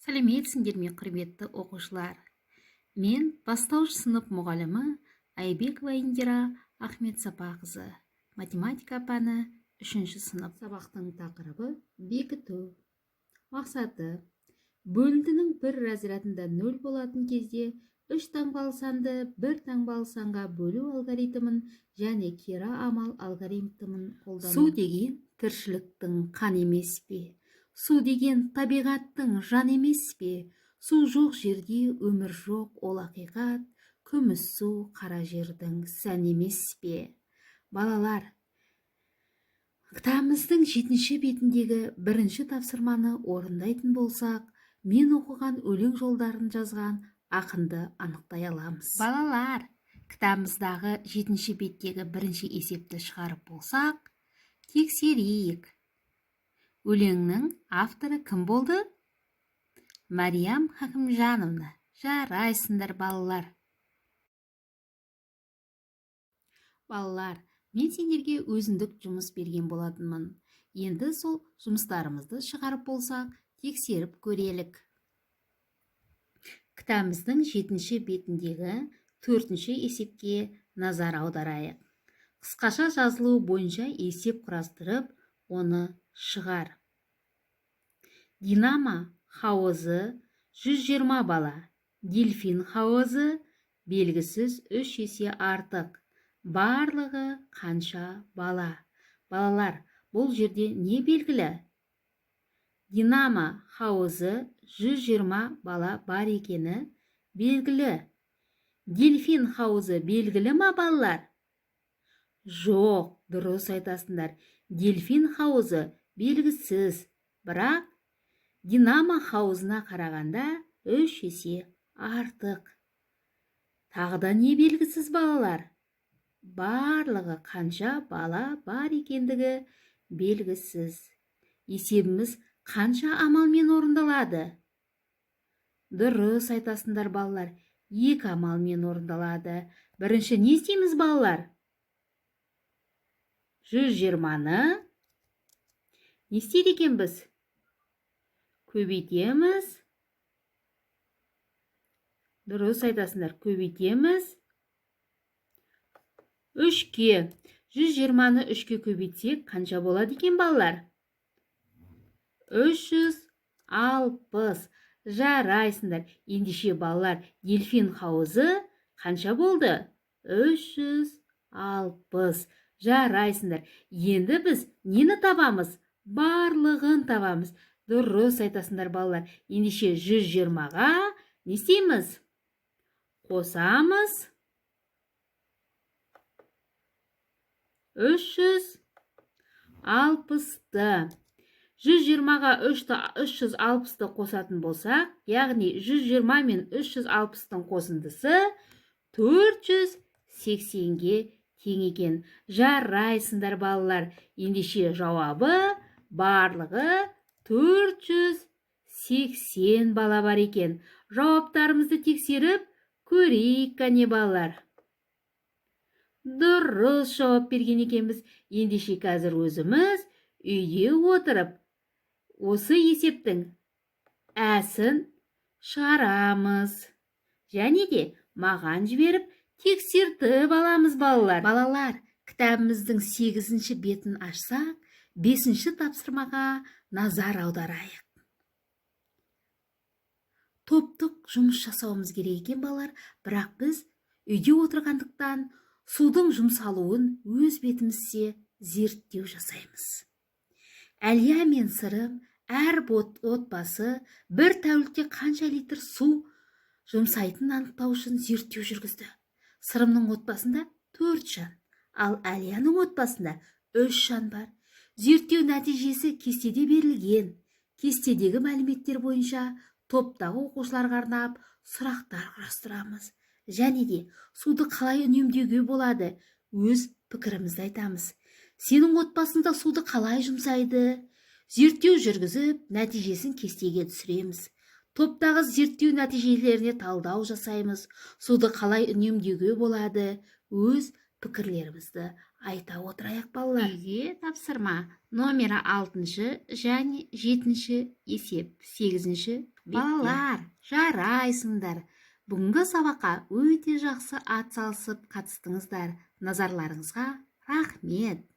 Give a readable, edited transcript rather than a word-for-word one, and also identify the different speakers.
Speaker 1: Сәлеметсіңдер ме, құрметті оқушылар. Мен бастауыш сынып мұғалімі Айбекова Индира Ахметсапақызы. Математика пәні 3-ші сынып. Сабақтың тақырыбы бекіту. Мақсаты: бөліндінің бір разрядында 0 болатын кезде 3 таңбалы санды 1 таңбалы санға бөлу алгоритмін және кері амал алгоритмін қолдану. Су деген тіршіліктің қан емес пе? Су деген табиғаттың жан емес пе? Су жоқ жерде өмір жоқ, ол ақиқат. Күміс су қара жердің сән емес пе? Балалар, кітабымыздың 7-ші бетіндегі 1-ші тапсырманы орындайтын болсақ, мен оқыған өлең жолдарын жазған ақынды анықтай аламыз. Балалар, кітабымыздағы 7-ші беттегі 1-ші есепті шығарып болсақ, тексерейік. Өлеңнің авторы кім болды? Мариям Хакімжановна. Жарайсыңдар, балалар. Балалар, мен сендерге өзіндік жұмыс берген болатынмын. Енді сол жұмыстарымызды шығарып болсақ, тексеріп көрелік. Кітабымыздың 7-ші бетіндегі 4-ші есепке назар аударайық. Қысқаша жазылуы бойынша есеп құрастырып, оны шығар. Динамо хауызы 120 бала. Дельфин хауызы белгісіз 3 есе артық. Барлығы қанша бала? Балалар, бұл жерде не белгілі? Динамо хауызы 120 бала бар екені белгілі. Дельфин хауызы белгілі ма, балалар? Жоқ, дұрыс айтасыңдар. Дельфин хауызы белгісіз, бірақ Динамо хауызына қарағанда 3 есе артық. Тағыда не белгісіз, балалар? Барлығы қанша бала бар екендігі белгісіз. Есебіміз қанша амалмен орындалады? Дұрыс айтасыңдар, балалар. 2 амалмен орындалады. Бірінші не істейміз, балалар? 120-ны не істейді екенбіз? Көбейтеміз. Дұрыс айтасыңдар, көбейтеміз. 3-ке. 120-ны 3-ке көбейтсек, қанша болады екен, балалар? 360. Жарайсыңдар. Ендеше, балалар, дельфин хауызы қанша болды? 360. Жарайсыңдар. Енді біз нені табамыз? Барлығын табамыз. Дұрыс айтасыңдар, балалар. Ендеше 120-ға не істейміз? Қосамыз. 360-ты. 120-ға 360-ты қосатын болсақ, яғни 120 мен 360-тың қосындысы 480-ге тең екен. Жарайсыңдар, балалар. Ендеше жауабы барлығы 480 бала бар екен. Жауаптарымызды тексеріп көрейік, кәне, балалар. Дұрыс жауап берген екенбіз. Ендеше қазір өзіміз үйде отырып, осы есептің әсін шығарамыз. Және де маған жіберіп тексертіп аламыз, балалар. Балалар, кітабымыздың 8-ші бетін ашсақ, 5-ші тапсырмаға назар аударайық. Топтық жұмыс жасауымыз керек екен, балалар, бірақ біз үйде отырғандықтан судың жұмсалуын өз бетімізде зерттеу жасаймыз. Әлия мен Сырым әр отбасы бір тәулікте қанша литр су жұмсайтынын анықтау үшін зерттеу жүргізді. Сырымның отбасында 4 жан, ал Әлияның отбасында 3 жан бар. Зерттеу нәтижесі кестеде берілген. Кестедегі мәліметтер бойынша топтағы оқушыларға арнап сұрақтар құрастырамыз. Және де суды қалай үнемдеуге болады, өз пікірімізді айтамыз. Сенің отбасында суды қалай жұмсайды? Зерттеу жүргізіп, нәтижесін кестеге түсіреміз. Топтағы зерттеу нәтижелеріне талдау жасаймыз. Суды қалай үнемдеуге болады, өз пікірлерімізді айта отырайық балалар. Үйге тапсырма номері 6 және 7 есеп 8 балалар, жарайсыңдар. Бүгінгі сабаққа өте жақсы атсалысып қатыстыңыздар. Назарларыңызға рахмет.